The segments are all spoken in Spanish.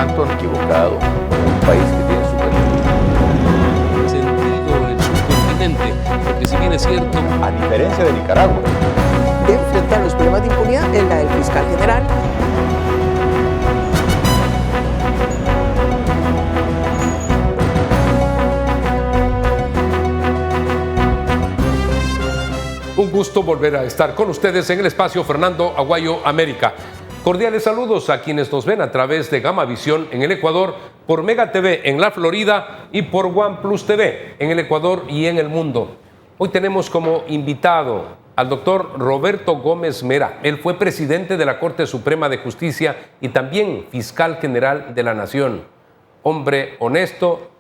tanto han equivocado con un país que tiene su sentido el subcontinente, porque si bien es cierto, a diferencia de Nicaragua, de enfrentar los problemas de impunidad es la del fiscal general. Un gusto volver a estar con ustedes en el espacio Fernando Aguayo América. Cordiales saludos a quienes nos ven a través de Gama Visión en el Ecuador, por Mega TV en la Florida y por OnePlus TV en el Ecuador y en el mundo. Hoy tenemos como invitado al doctor Roberto Gómez Mera. Él fue presidente de la Corte Suprema de Justicia y también fiscal general de la Nación. Hombre honesto,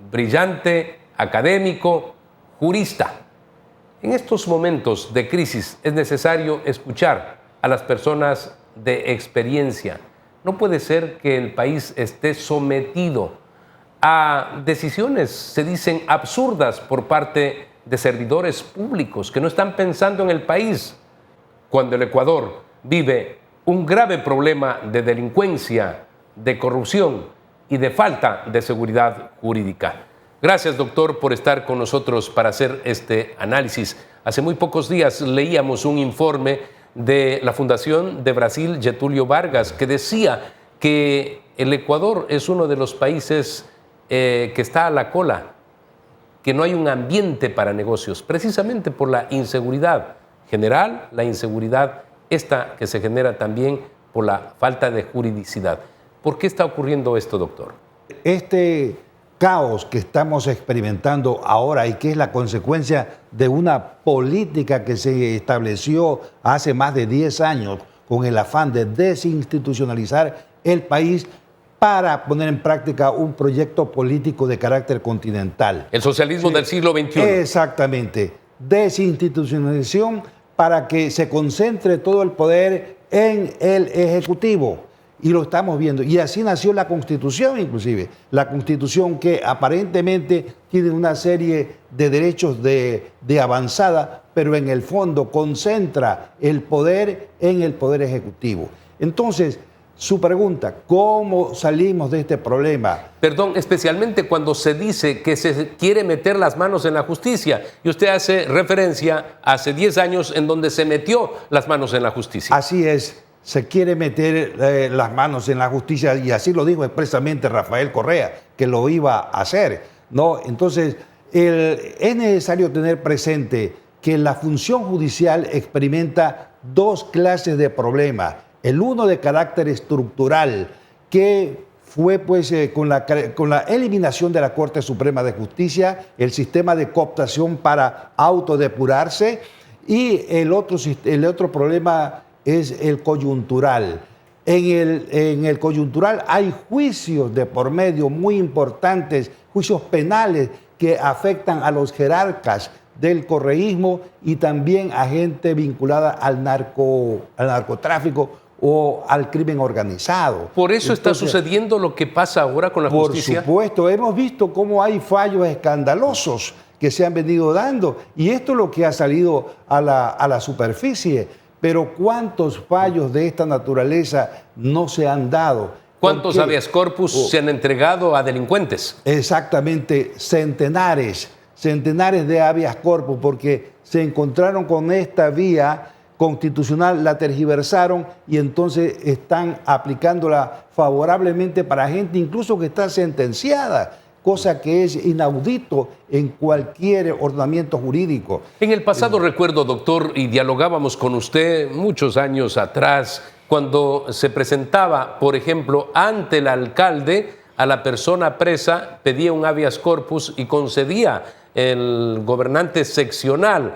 brillante, académico, jurista. En estos momentos de crisis es necesario escuchar a las personas de experiencia. No puede ser que el país esté sometido a decisiones, se dicen, absurdas por parte de servidores públicos que no están pensando en el país, cuando el Ecuador vive un grave problema de delincuencia, de corrupción y de falta de seguridad jurídica. Gracias, doctor, por estar con nosotros para hacer este análisis. Hace muy pocos días leíamos un informe de la Fundación de Brasil, Getúlio Vargas, que decía que el Ecuador es uno de los países que está a la cola, que no hay un ambiente para negocios, precisamente por la inseguridad general, la inseguridad esta que se genera también por la falta de juridicidad. ¿Por qué está ocurriendo esto, doctor? Este caos que estamos experimentando ahora y que es la consecuencia de una política que se estableció hace más de 10 años con el afán de desinstitucionalizar el país para poner en práctica un proyecto político de carácter continental. El socialismo del siglo XXI. Exactamente. Desinstitucionalización para que se concentre todo el poder en el Ejecutivo. Y lo estamos viendo. Y así nació la Constitución, inclusive. La Constitución que aparentemente tiene una serie de derechos de avanzada, pero en el fondo concentra el poder en el Poder Ejecutivo. Entonces, su pregunta, ¿cómo salimos de este problema? Perdón, especialmente cuando se dice que se quiere meter las manos en la justicia. Y usted hace referencia a hace 10 años en donde se metió las manos en la justicia. Así es. Se quiere meter las manos en la justicia y así lo dijo expresamente Rafael Correa, que lo iba a hacer, ¿no? Entonces, es necesario tener presente que la función judicial experimenta dos clases de problemas. El uno de carácter estructural, que fue pues con la eliminación de la Corte Suprema de Justicia, el sistema de cooptación para autodepurarse, y el otro problema es el coyuntural. En el coyuntural hay juicios de por medio muy importantes, juicios penales que afectan a los jerarcas del correísmo y también a gente vinculada al narcotráfico o al crimen organizado. Por eso está sucediendo lo que pasa ahora con la justicia. Por supuesto, hemos visto cómo hay fallos escandalosos que se han venido dando y esto es lo que ha salido a la superficie. Pero ¿cuántos fallos de esta naturaleza no se han dado? ¿Cuántos habeas corpus se han entregado a delincuentes? Exactamente, centenares de habeas corpus, porque se encontraron con esta vía constitucional, la tergiversaron y entonces están aplicándola favorablemente para gente incluso que está sentenciada, cosa que es inaudito en cualquier ordenamiento jurídico. En el pasado recuerdo, doctor, y dialogábamos con usted muchos años atrás, cuando se presentaba, por ejemplo, ante el alcalde, a la persona presa, pedía un habeas corpus y concedía el gobernante seccional.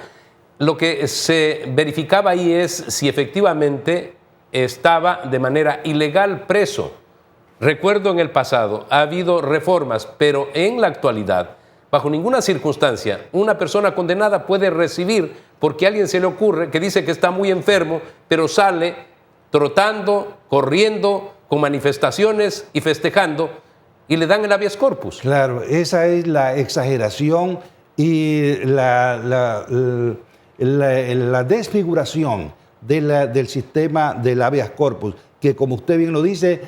Lo que se verificaba ahí es si efectivamente estaba de manera ilegal preso. Recuerdo en el pasado, ha habido reformas, pero en la actualidad, bajo ninguna circunstancia, una persona condenada puede recibir, porque a alguien se le ocurre, que dice que está muy enfermo, pero sale trotando, corriendo, con manifestaciones y festejando, y le dan el habeas corpus. Claro, esa es la exageración y la desfiguración del sistema del habeas corpus, que, como usted bien lo dice,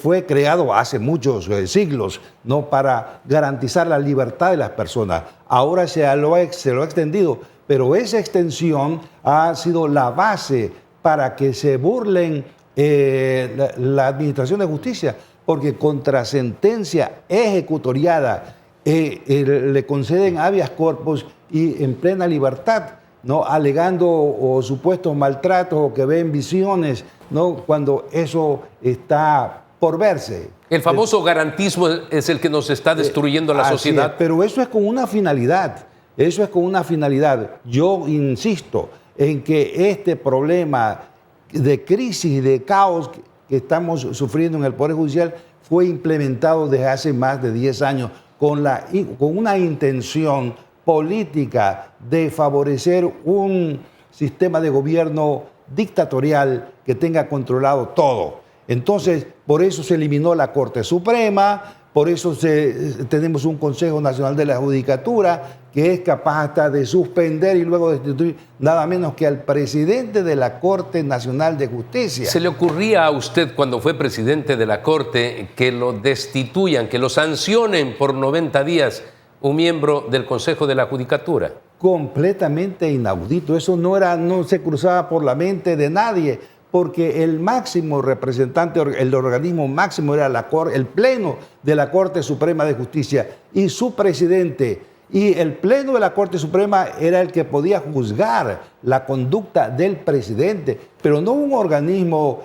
fue creado hace muchos siglos, ¿no?, para garantizar la libertad de las personas. Ahora se lo ha extendido, pero esa extensión ha sido la base para que se burlen la Administración de Justicia, porque contra sentencia ejecutoriada le conceden habeas corpus y en plena libertad, ¿no?, alegando o supuestos maltratos o que ven visiones, ¿no?, cuando eso está por verse. El famoso garantismo es el que nos está destruyendo la Así sociedad. es, pero eso es con una finalidad. Eso es con una finalidad. Yo insisto en que este problema de crisis y de caos que estamos sufriendo en el Poder Judicial fue implementado desde hace más de 10 años con una intención política de favorecer un sistema de gobierno dictatorial que tenga controlado todo. Entonces, por eso se eliminó la Corte Suprema, por eso tenemos un Consejo Nacional de la Judicatura que es capaz hasta de suspender y luego destituir nada menos que al presidente de la Corte Nacional de Justicia. ¿Se le ocurría a usted cuando fue presidente de la Corte que lo destituyan, que lo sancionen por 90 días un miembro del Consejo de la Judicatura? Completamente inaudito. Eso no se cruzaba por la mente de nadie, porque el máximo representante, el organismo máximo era el Pleno de la Corte Suprema de Justicia y su presidente. Y el Pleno de la Corte Suprema era el que podía juzgar la conducta del presidente, pero no un organismo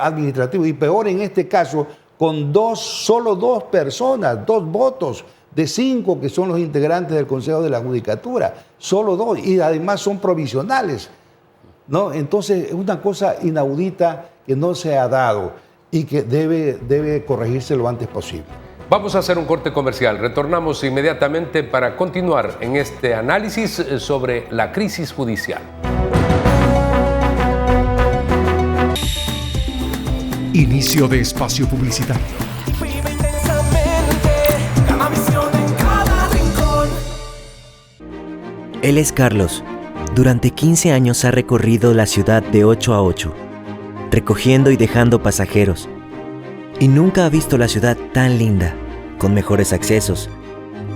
administrativo. Y peor en este caso, con solo dos personas, 2 votos de 5 que son los integrantes del Consejo de la Judicatura, solo 2, y además son provisionales, ¿no? Entonces es una cosa inaudita que no se ha dado y que debe corregirse lo antes posible. Vamos a hacer un corte comercial. Retornamos inmediatamente para continuar en este análisis sobre la crisis judicial. Inicio de espacio publicitario. Vive intensamente, Gamavisión en cada rincón. Él es Carlos. Durante 15 años ha recorrido la ciudad de 8 a 8, recogiendo y dejando pasajeros. Y nunca ha visto la ciudad tan linda, con mejores accesos,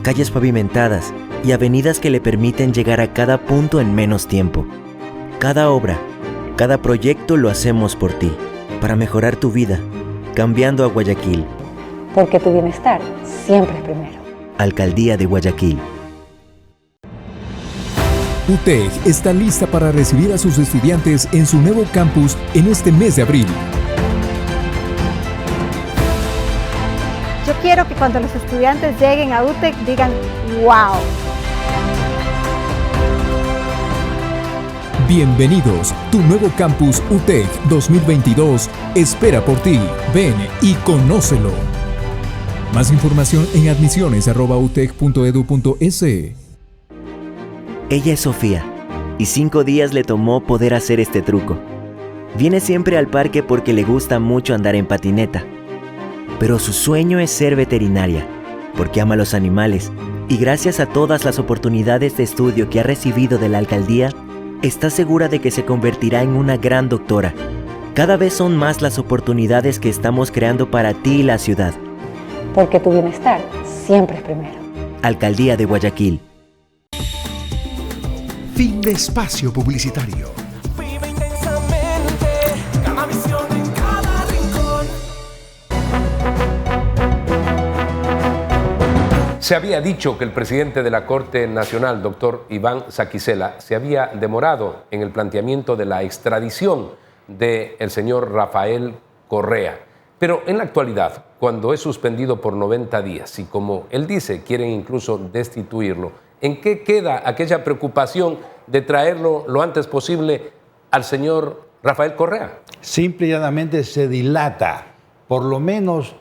calles pavimentadas y avenidas que le permiten llegar a cada punto en menos tiempo. Cada obra, cada proyecto lo hacemos por ti, para mejorar tu vida, cambiando a Guayaquil. Porque tu bienestar siempre es primero. Alcaldía de Guayaquil. UTEC está lista para recibir a sus estudiantes en su nuevo campus en este mes de abril. Yo quiero que cuando los estudiantes lleguen a UTEC digan ¡wow! Bienvenidos, tu nuevo campus UTEC 2022 espera por ti. Ven y conócelo. Más información en admisiones@utec.edu.es. Ella es Sofía, y 5 días le tomó poder hacer este truco. Viene siempre al parque porque le gusta mucho andar en patineta. Pero su sueño es ser veterinaria, porque ama los animales, y gracias a todas las oportunidades de estudio que ha recibido de la alcaldía, está segura de que se convertirá en una gran doctora. Cada vez son más las oportunidades que estamos creando para ti y la ciudad. Porque tu bienestar siempre es primero. Alcaldía de Guayaquil. Fin de espacio publicitario. Vive intensamente, Gamavisión en cada rincón. Se había dicho que el presidente de la Corte Nacional, doctor Iván Saquicela, se había demorado en el planteamiento de la extradición del señor Rafael Correa. Pero en la actualidad, cuando es suspendido por 90 días y como él dice, quieren incluso destituirlo, ¿en qué queda aquella preocupación de traerlo lo antes posible al señor Rafael Correa? Simple y llanamente se dilata por lo menos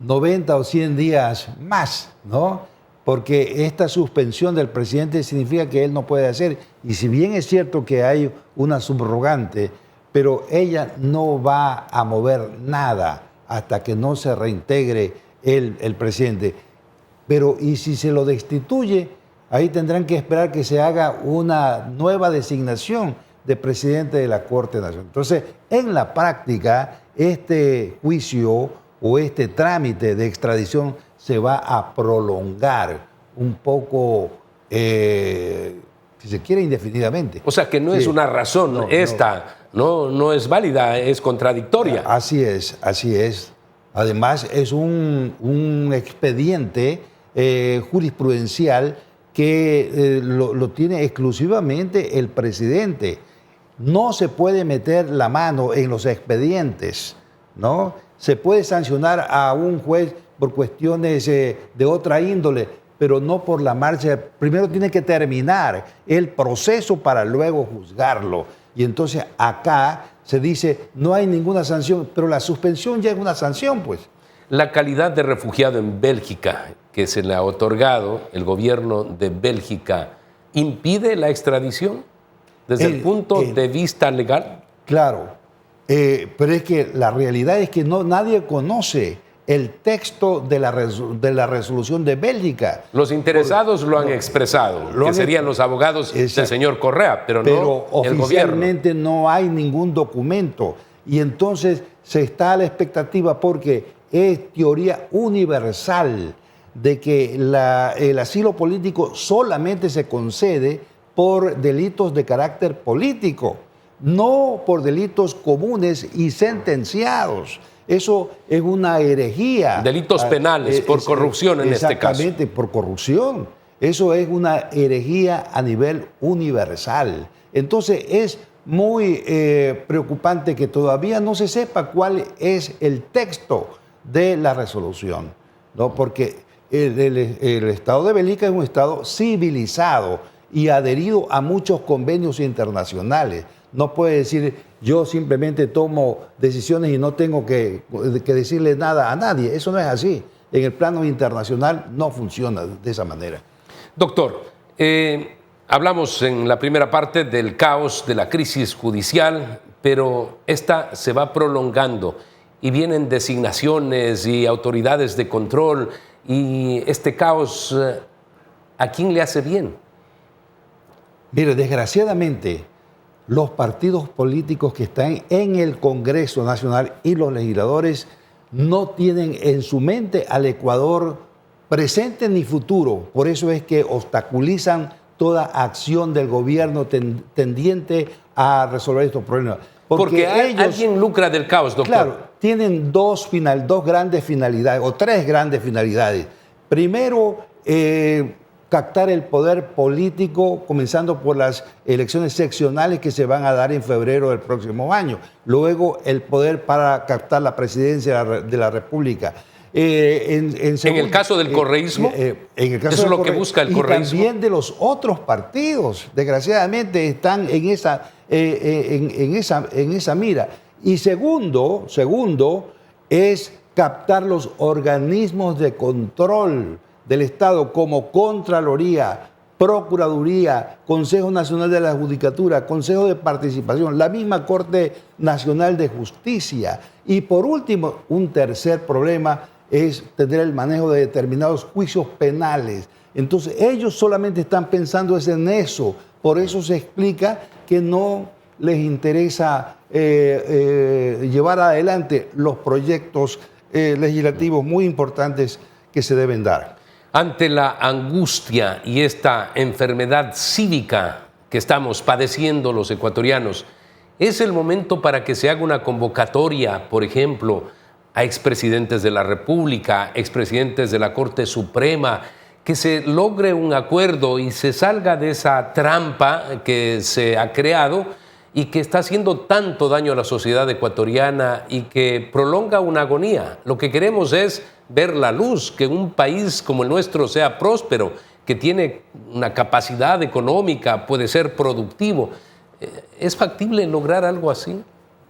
90 o 100 días más, ¿no? Porque esta suspensión del presidente significa que él no puede hacer. Y si bien es cierto que hay una subrogante, pero ella no va a mover nada hasta que no se reintegre el presidente. Pero, ¿y si se lo destituye? Ahí tendrán que esperar que se haga una nueva designación, de presidente de la Corte Nacional. Entonces, en la práctica, este juicio o este trámite de extradición se va a prolongar un poco, si se quiere, indefinidamente. O sea que no es una razón no es válida, es contradictoria. Así es, así es. Además, es un expediente jurisprudencial que lo tiene exclusivamente el presidente. No se puede meter la mano en los expedientes, ¿no? Se puede sancionar a un juez por cuestiones de otra índole, pero no por la marcha. Primero tiene que terminar el proceso para luego juzgarlo. Y entonces acá se dice, no hay ninguna sanción, pero la suspensión ya es una sanción, pues. La calidad de refugiado en Bélgica que se le ha otorgado, el gobierno de Bélgica, ¿impide la extradición desde el punto de vista legal? Claro, pero es que la realidad es que nadie conoce el texto de la resolución de Bélgica. Los interesados lo han expresado, que serían los abogados del señor Correa, pero no el gobierno. Oficialmente no hay ningún documento. Y entonces se está a la expectativa porque es teoría universal de que el asilo político solamente se concede por delitos de carácter político, no por delitos comunes y sentenciados. Eso es una herejía. Delitos penales por corrupción en este caso. Exactamente, por corrupción. Eso es una herejía a nivel universal. Entonces es muy preocupante que todavía no se sepa cuál es el texto de la resolución, ¿no? Porque el Estado de Bélgica es un Estado civilizado y adherido a muchos convenios internacionales. No puede decir, yo simplemente tomo decisiones y no tengo que decirle nada a nadie. Eso no es así. En el plano internacional no funciona de esa manera. Doctor, hablamos en la primera parte del caos de la crisis judicial, pero esta se va prolongando y vienen designaciones y autoridades de control y este caos, ¿a quién le hace bien? Mire, desgraciadamente, los partidos políticos que están en el Congreso Nacional y los legisladores no tienen en su mente al Ecuador presente ni futuro. Por eso es que obstaculizan toda acción del gobierno tendiente a resolver estos problemas. Porque alguien lucra del caos, doctor. Claro, tienen dos grandes finalidades, o tres grandes finalidades. Primero, captar el poder político, comenzando por las elecciones seccionales que se van a dar en febrero del próximo año. Luego, el poder para captar la presidencia de la República. En el caso del correísmo, eso es lo que busca el correísmo. Y también de los otros partidos, desgraciadamente, están en esa mira. Y segundo, es captar los organismos de control del Estado como Contraloría, Procuraduría, Consejo Nacional de la Judicatura, Consejo de Participación, la misma Corte Nacional de Justicia. Y por último, un tercer problema es tener el manejo de determinados juicios penales. Entonces, ellos solamente están pensando en eso. Por eso se explica que no les interesa llevar adelante los proyectos legislativos muy importantes que se deben dar. Ante la angustia y esta enfermedad cívica que estamos padeciendo los ecuatorianos, ¿es el momento para que se haga una convocatoria, por ejemplo, a expresidentes de la República, expresidentes de la Corte Suprema, que se logre un acuerdo y se salga de esa trampa que se ha creado y que está haciendo tanto daño a la sociedad ecuatoriana y que prolonga una agonía? Lo que queremos es ver la luz, que un país como el nuestro sea próspero, que tiene una capacidad económica, puede ser productivo. ¿Es factible lograr algo así?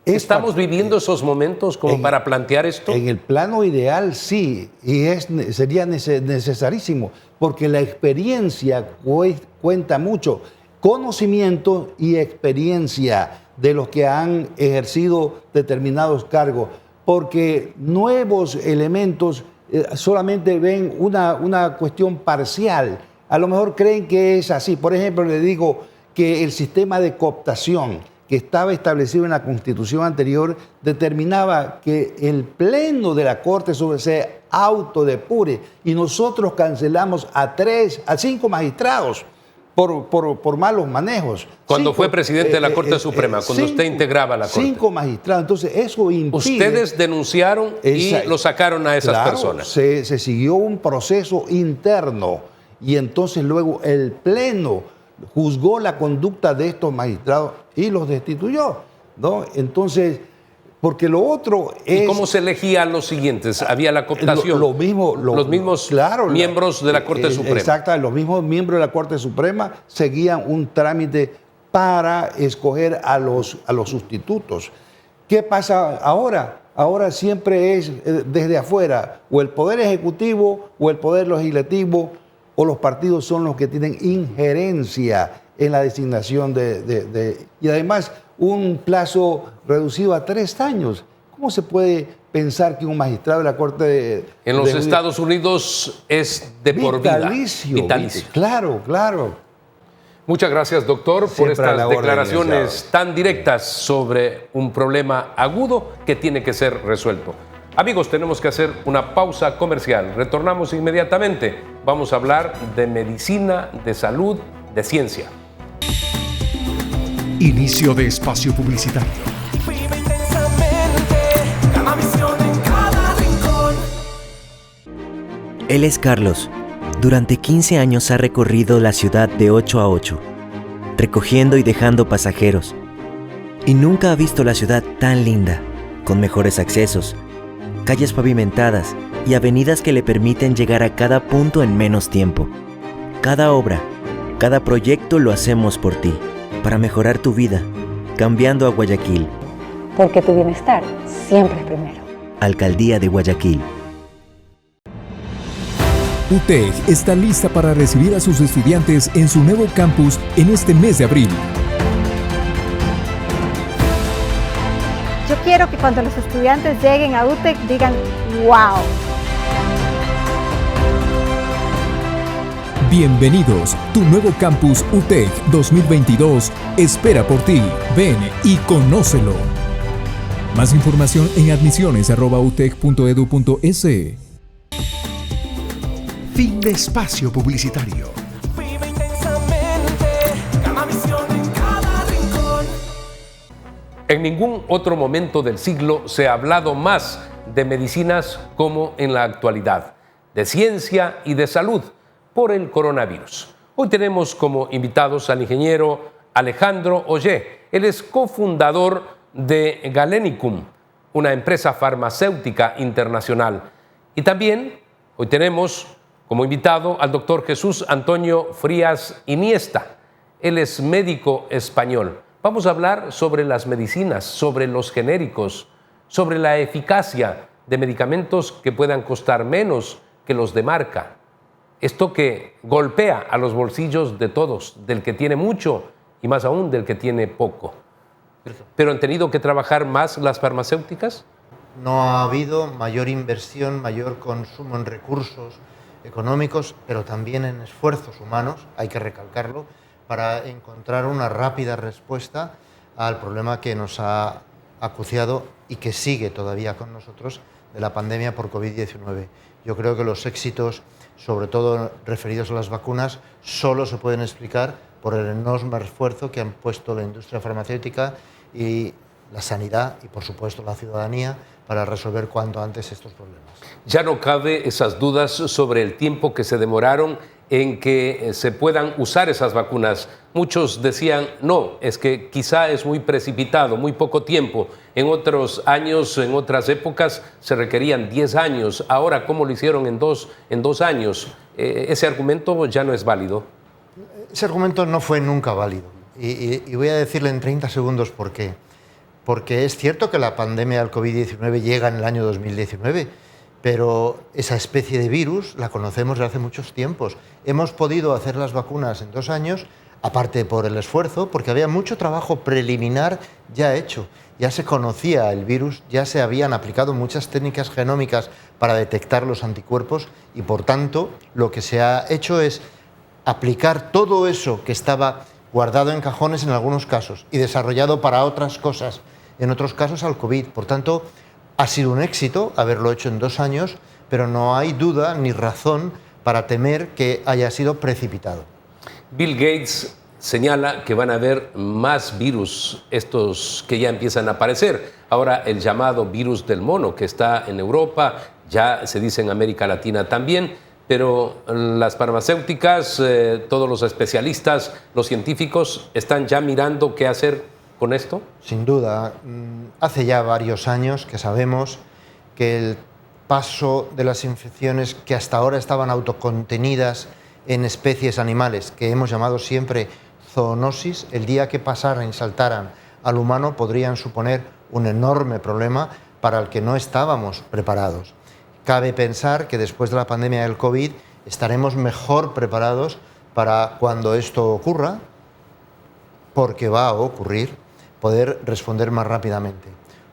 ¿Estamos viviendo esos momentos como para plantear esto? En el plano ideal sí, y sería necesarísimo, porque la experiencia cuenta mucho. Conocimiento y experiencia de los que han ejercido determinados cargos, porque nuevos elementos solamente ven una cuestión parcial. A lo mejor creen que es así. Por ejemplo, le digo que el sistema de cooptación que estaba establecido en la Constitución anterior determinaba que el Pleno de la Corte se autodepure, y nosotros cancelamos a 5 magistrados por malos manejos. Cuando fue presidente de la Corte Suprema, cuando usted integraba la Corte. 5 magistrados, entonces eso impide... Ustedes denunciaron y lo sacaron a esas personas. Se siguió un proceso interno, y entonces luego el Pleno juzgó la conducta de estos magistrados y los destituyó, ¿no? Entonces, porque lo otro es... ¿Y cómo se elegían los siguientes? ¿Había la cooptación? Los mismos miembros de la Corte Suprema. Exacto, los mismos miembros de la Corte Suprema seguían un trámite para escoger a los sustitutos. ¿Qué pasa ahora? Ahora siempre es desde afuera, o el Poder Ejecutivo o el Poder Legislativo o los partidos son los que tienen injerencia en la designación y además un plazo reducido a 3 años. ¿Cómo se puede pensar que un magistrado de la Corte en los Estados Unidos es de por vida? Vitalicio. Claro. Muchas gracias, doctor, por estas declaraciones licenciado. tan directas sobre un problema agudo que tiene que ser resuelto. Amigos, tenemos que hacer una pausa comercial. Retornamos inmediatamente. Vamos a hablar de medicina, de salud, de ciencia. Inicio de espacio publicitario. Vive intensamente, Gamavisión en cada rincón. Él es Carlos. Durante 15 años ha recorrido la ciudad de 8 a 8, recogiendo y dejando pasajeros. Y nunca ha visto la ciudad tan linda, con mejores accesos, calles pavimentadas y avenidas que le permiten llegar a cada punto en menos tiempo. Cada obra, cada proyecto lo hacemos por ti, para mejorar tu vida, cambiando a Guayaquil. Porque tu bienestar siempre es primero. Alcaldía de Guayaquil. UTEC está lista para recibir a sus estudiantes en su nuevo campus en este mes de abril. Yo quiero que cuando los estudiantes lleguen a UTEC digan ¡wow! Bienvenidos, tu nuevo campus UTEC 2022 espera por ti. Ven y conócelo. Más información en admisiones@utec.edu.es. Fin de espacio publicitario. Vive intensamente, Gamavisión en cada rincón. En ningún otro momento del siglo se ha hablado más de medicinas como en la actualidad, de ciencia y de salud por el coronavirus. Hoy tenemos como invitados al ingeniero Alejandro Ollé. Él es cofundador de Galenicum, una empresa farmacéutica internacional. Y también hoy tenemos como invitado al doctor Jesús Antonio Frías Iniesta. Él es médico español. Vamos a hablar sobre las medicinas, sobre los genéricos, sobre la eficacia de medicamentos que puedan costar menos que los de marca. Esto que golpea a los bolsillos de todos, del que tiene mucho y más aún del que tiene poco. ¿Pero han tenido que trabajar más las farmacéuticas? No ha habido mayor inversión, mayor consumo en recursos económicos, pero también en esfuerzos humanos, hay que recalcarlo, para encontrar una rápida respuesta al problema que nos ha acuciado y que sigue todavía con nosotros de la pandemia por COVID-19. Yo creo que los éxitos, sobre todo referidos a las vacunas, solo se pueden explicar por el enorme esfuerzo que han puesto la industria farmacéutica y la sanidad y, por supuesto, la ciudadanía para resolver cuanto antes estos problemas. Ya no cabe esas dudas sobre el tiempo que se demoraron en que se puedan usar esas vacunas. Muchos decían, no, es que quizá es muy precipitado, muy poco tiempo. En otros años, en otras épocas, se requerían 10 años. Ahora, ¿cómo lo hicieron en dos años? Ese argumento ya no es válido. Ese argumento no fue nunca válido. Y voy a decirle en 30 segundos por qué. Porque es cierto que la pandemia del COVID-19 llega en el año 2019, pero esa especie de virus la conocemos desde hace muchos tiempos. Hemos podido hacer las vacunas en 2 años, aparte por el esfuerzo, porque había mucho trabajo preliminar ya hecho. Ya se conocía el virus, ya se habían aplicado muchas técnicas genómicas para detectar los anticuerpos y, por tanto, lo que se ha hecho es aplicar todo eso que estaba guardado en cajones en algunos casos y desarrollado para otras cosas, en otros casos al COVID. Por tanto, ha sido un éxito haberlo hecho en 2 años, pero no hay duda ni razón para temer que haya sido precipitado. Bill Gates señala que van a haber más virus, estos que ya empiezan a aparecer. Ahora el llamado virus del mono, que está en Europa, ya se dice en América Latina también, pero las farmacéuticas, todos los especialistas, los científicos, ¿están ya mirando qué hacer con esto? Sin duda. Hace ya varios años que sabemos que el paso de las infecciones que hasta ahora estaban autocontenidas en especies animales, que hemos llamado siempre zoonosis, el día que pasaran y saltaran al humano podrían suponer un enorme problema para el que no estábamos preparados. Cabe pensar que después de la pandemia del COVID estaremos mejor preparados para cuando esto ocurra, porque va a ocurrir, poder responder más rápidamente.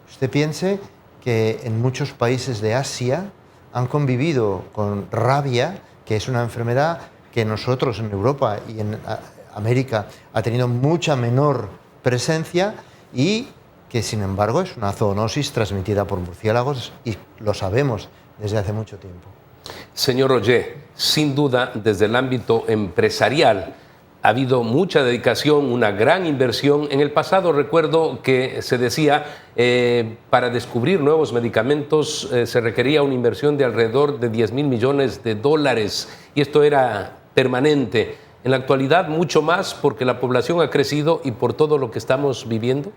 Usted piense que en muchos países de Asia han convivido con rabia, que es una enfermedad que nosotros en Europa y en América ha tenido mucha menor presencia y que sin embargo es una zoonosis transmitida por murciélagos y lo sabemos desde hace mucho tiempo. Señor Roger, sin duda desde el ámbito empresarial ha habido mucha dedicación, una gran inversión. En el pasado recuerdo que se decía para descubrir nuevos medicamentos se requería una inversión de alrededor de $10.000 millones y esto era permanente. En la actualidad mucho más porque la población ha crecido y por todo lo que estamos viviendo.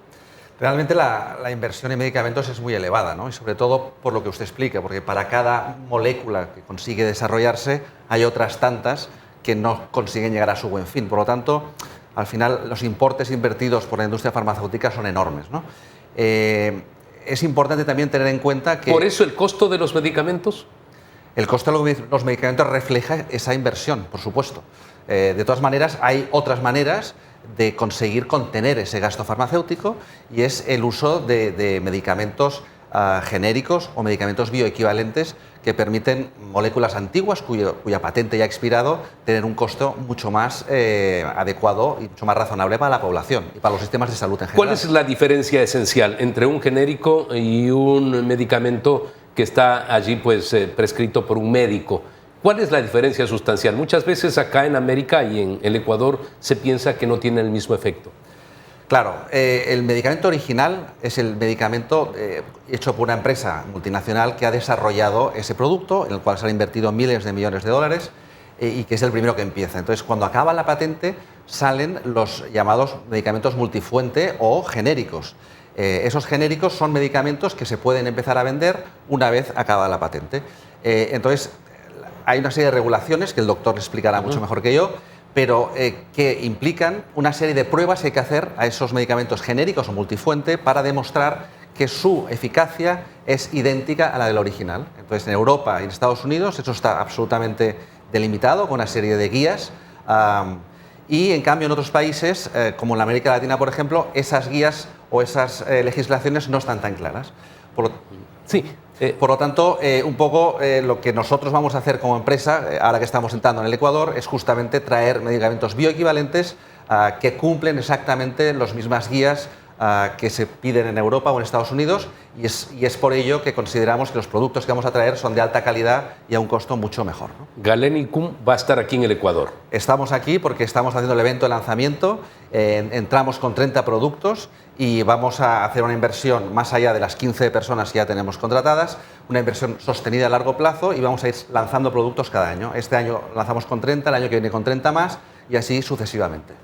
Realmente la inversión en medicamentos es muy elevada, ¿no? Y sobre todo por lo que usted explica, porque para cada molécula que consigue desarrollarse hay otras tantas que no consiguen llegar a su buen fin. Por lo tanto, al final los importes invertidos por la industria farmacéutica son enormes, ¿no? Es importante también tener en cuenta que... ¿Por eso el costo de los medicamentos? El costo de los medicamentos refleja esa inversión, por supuesto. De todas maneras, hay otras maneras de conseguir contener ese gasto farmacéutico y es el uso de medicamentos genéricos o medicamentos bioequivalentes que permiten moléculas antiguas cuya patente ya ha expirado tener un costo mucho más adecuado y mucho más razonable para la población y para los sistemas de salud en general. ¿Cuál es la diferencia esencial entre un genérico y un medicamento que está allí prescrito por un médico? ¿Cuál es la diferencia sustancial? Muchas veces acá en América y en el Ecuador se piensa que no tiene el mismo efecto. Claro, el medicamento original es el medicamento hecho por una empresa multinacional que ha desarrollado ese producto, en el cual se han invertido miles de millones de dólares y que es el primero que empieza. Entonces, cuando acaba la patente, salen los llamados medicamentos multifuente o genéricos. Esos genéricos son medicamentos que se pueden empezar a vender una vez acaba la patente. Entonces, hay una serie de regulaciones que el doctor explicará mucho mejor que yo, pero que implican una serie de pruebas que hay que hacer a esos medicamentos genéricos o multifuente para demostrar que su eficacia es idéntica a la del original. Entonces, en Europa y en Estados Unidos eso está absolutamente delimitado con una serie de guías y, en cambio, en otros países, como en América Latina, por ejemplo, esas guías o esas legislaciones no están tan claras. Por lo tanto, un poco lo que nosotros vamos a hacer como empresa, ahora que estamos entrando en el Ecuador, es justamente traer medicamentos bioequivalentes que cumplen exactamente las mismas guías que se piden en Europa o en Estados Unidos y es por ello que consideramos que los productos que vamos a traer son de alta calidad y a un costo mucho mejor, ¿no? Galenicum va a estar aquí en el Ecuador. Estamos aquí porque estamos haciendo el evento de lanzamiento, entramos con 30 productos y vamos a hacer una inversión más allá de las 15 personas que ya tenemos contratadas, una inversión sostenida a largo plazo y vamos a ir lanzando productos cada año. Este año lanzamos con 30, el año que viene con 30 más y así sucesivamente.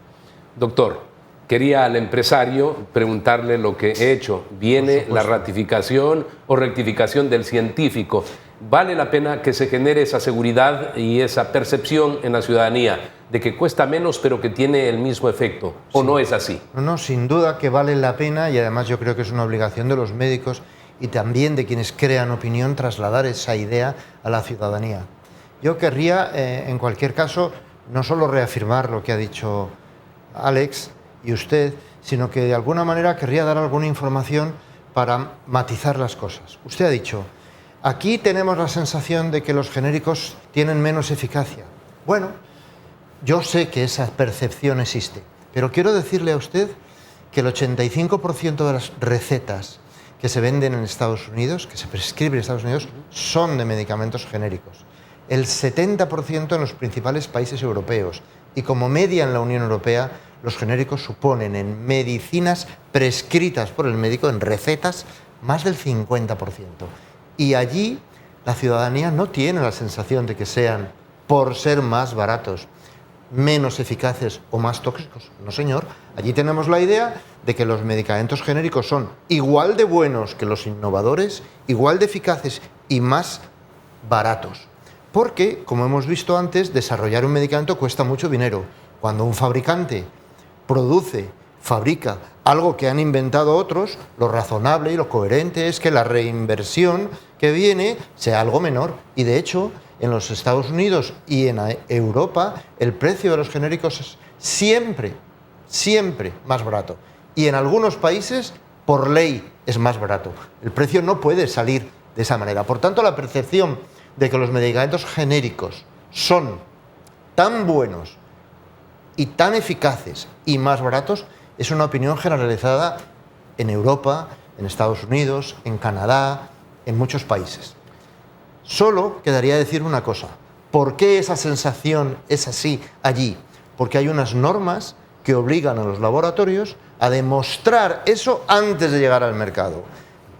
Doctor, quería al empresario preguntarle lo que he hecho. Viene la ratificación o rectificación del científico. ¿Vale la pena que se genere esa seguridad y esa percepción en la ciudadanía de que cuesta menos pero que tiene el mismo efecto? ¿O no es así? No, sin duda que vale la pena y además yo creo que es una obligación de los médicos y también de quienes crean opinión trasladar esa idea a la ciudadanía. Yo querría, en cualquier caso, no solo reafirmar lo que ha dicho Alex y usted, sino que de alguna manera querría dar alguna información para matizar las cosas. Usted ha dicho, aquí tenemos la sensación de que los genéricos tienen menos eficacia. Bueno, yo sé que esa percepción existe, Pero quiero decirle a usted que el 85% de las recetas que se venden en Estados Unidos, que se prescriben en Estados Unidos, son de medicamentos genéricos. El 70% en los principales países europeos. Y como media en la Unión Europea, los genéricos suponen en medicinas prescritas por el médico, en recetas, más del 50%. Y allí la ciudadanía no tiene la sensación de que sean, por ser más baratos, menos eficaces o más tóxicos. No, señor. Allí tenemos la idea de que los medicamentos genéricos son igual de buenos que los innovadores, igual de eficaces y más baratos. Porque, como hemos visto antes, desarrollar un medicamento cuesta mucho dinero. Cuando un fabricante fabrica algo que han inventado otros, lo razonable y lo coherente es que la reinversión que viene sea algo menor. Y de hecho, en los Estados Unidos y en Europa, el precio de los genéricos es siempre más barato. Y en algunos países, por ley, es más barato. El precio no puede salir de esa manera. Por tanto, la percepción de que los medicamentos genéricos son tan buenos y tan eficaces y más baratos es una opinión generalizada en Europa, en Estados Unidos, en Canadá, en muchos países. Solo quedaría decir una cosa. ¿Por qué esa sensación es así allí? Porque hay unas normas que obligan a los laboratorios a demostrar eso antes de llegar al mercado.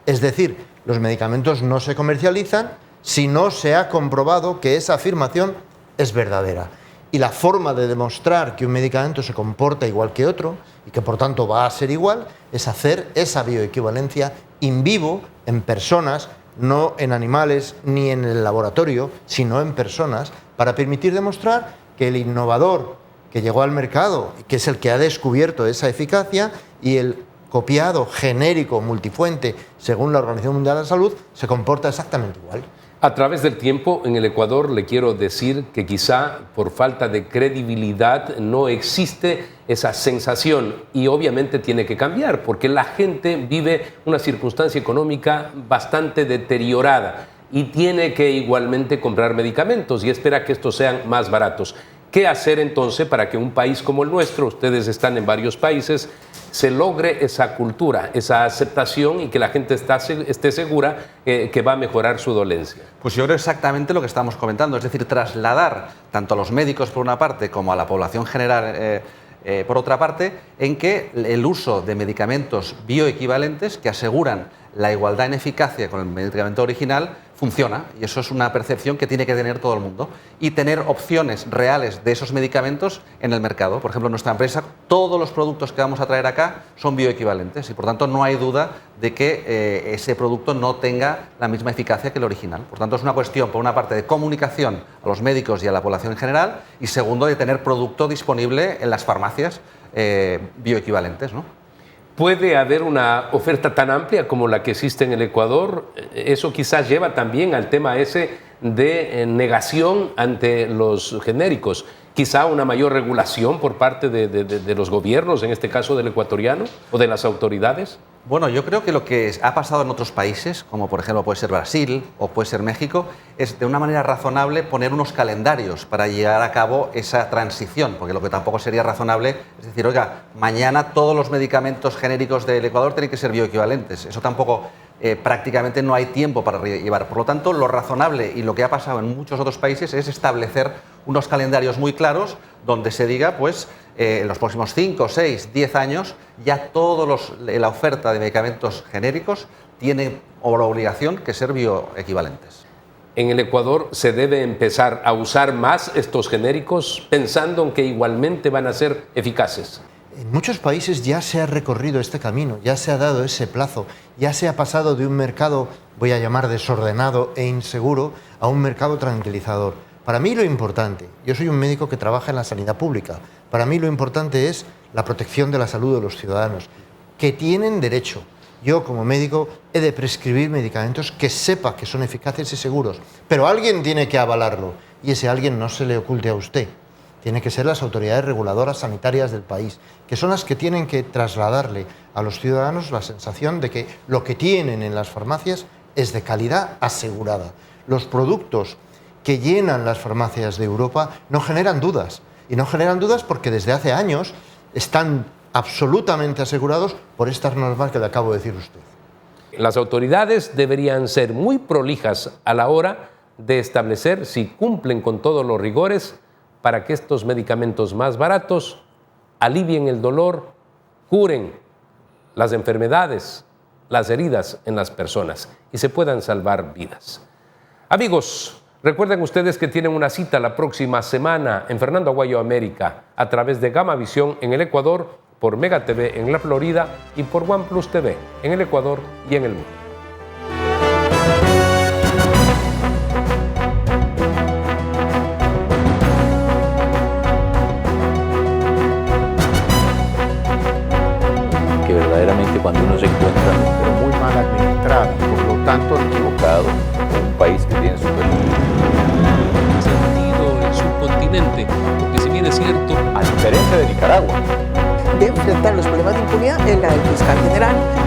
Es decir, los medicamentos no se comercializan si no se ha comprobado que esa afirmación es verdadera. Y la forma de demostrar que un medicamento se comporta igual que otro y que por tanto va a ser igual es hacer esa bioequivalencia in vivo en personas, no en animales ni en el laboratorio, sino en personas, para permitir demostrar que el innovador que llegó al mercado, que es el que ha descubierto esa eficacia, y el copiado genérico multifuente, según la Organización Mundial de la Salud, se comporta exactamente igual. A través del tiempo, en el Ecuador le quiero decir que quizá por falta de credibilidad no existe esa sensación y obviamente tiene que cambiar porque la gente vive una circunstancia económica bastante deteriorada y tiene que igualmente comprar medicamentos y espera que estos sean más baratos. ¿Qué hacer entonces para que un país como el nuestro, ustedes están en varios países, se logre esa cultura, esa aceptación y que la gente esté segura que va a mejorar su dolencia? Pues yo creo exactamente lo que estamos comentando, es decir, trasladar tanto a los médicos por una parte como a la población general por otra parte, en que el uso de medicamentos bioequivalentes que aseguran la igualdad en eficacia con el medicamento original funciona, y eso es una percepción que tiene que tener todo el mundo, y tener opciones reales de esos medicamentos en el mercado. Por ejemplo, en nuestra empresa todos los productos que vamos a traer acá son bioequivalentes y por tanto no hay duda de que ese producto no tenga la misma eficacia que el original. Por tanto, es una cuestión, por una parte, de comunicación a los médicos y a la población en general, y segundo, de tener producto disponible en las farmacias bioequivalentes, ¿no? ¿Puede haber una oferta tan amplia como la que existe en el Ecuador? Eso quizás lleva también al tema ese de negación ante los genéricos. Quizá una mayor regulación por parte de los gobiernos, en este caso del ecuatoriano, o de las autoridades. Bueno, yo creo que lo que ha pasado en otros países, como por ejemplo puede ser Brasil o puede ser México, es de una manera razonable poner unos calendarios para llevar a cabo esa transición, porque lo que tampoco sería razonable es decir, oiga, mañana todos los medicamentos genéricos del Ecuador tienen que ser bioequivalentes. Eso tampoco prácticamente no hay tiempo para llevar. Por lo tanto, lo razonable y lo que ha pasado en muchos otros países es establecer unos calendarios muy claros donde se diga, pues, en los próximos 5, 6, 10 años ya la oferta de medicamentos genéricos tiene la obligación que ser bioequivalentes. ¿En el Ecuador se debe empezar a usar más estos genéricos pensando en que igualmente van a ser eficaces? En muchos países ya se ha recorrido este camino, ya se ha dado ese plazo, ya se ha pasado de un mercado, voy a llamar desordenado e inseguro, a un mercado tranquilizador. Para mí lo importante, yo soy un médico que trabaja en la sanidad pública, para mí lo importante es la protección de la salud de los ciudadanos, que tienen derecho. Yo como médico he de prescribir medicamentos que sepa que son eficaces y seguros, pero alguien tiene que avalarlo y ese alguien no se le oculte a usted. Tiene que ser las autoridades reguladoras sanitarias del país, que son las que tienen que trasladarle a los ciudadanos la sensación de que lo que tienen en las farmacias es de calidad asegurada. Los productos que llenan las farmacias de Europa no generan dudas, y no generan dudas porque desde hace años están absolutamente asegurados por estas normas que le acabo de decir a usted. Las autoridades deberían ser muy prolijas a la hora de establecer si cumplen con todos los rigores para que estos medicamentos más baratos alivien el dolor, curen las enfermedades, las heridas en las personas y se puedan salvar vidas. Amigos, recuerden ustedes que tienen una cita la próxima semana en Fernando Aguayo América a través de Gamavisión en el Ecuador, por Mega TV en la Florida y por OnePlus TV en el Ecuador y en el mundo. Que verdaderamente cuando uno se encuentra pero muy mal administrada, por lo tanto equivocado, un país que tiene sentido el subcontinente, porque si bien es cierto, a diferencia de Nicaragua, de enfrentar los problemas de impunidad es la del fiscal general.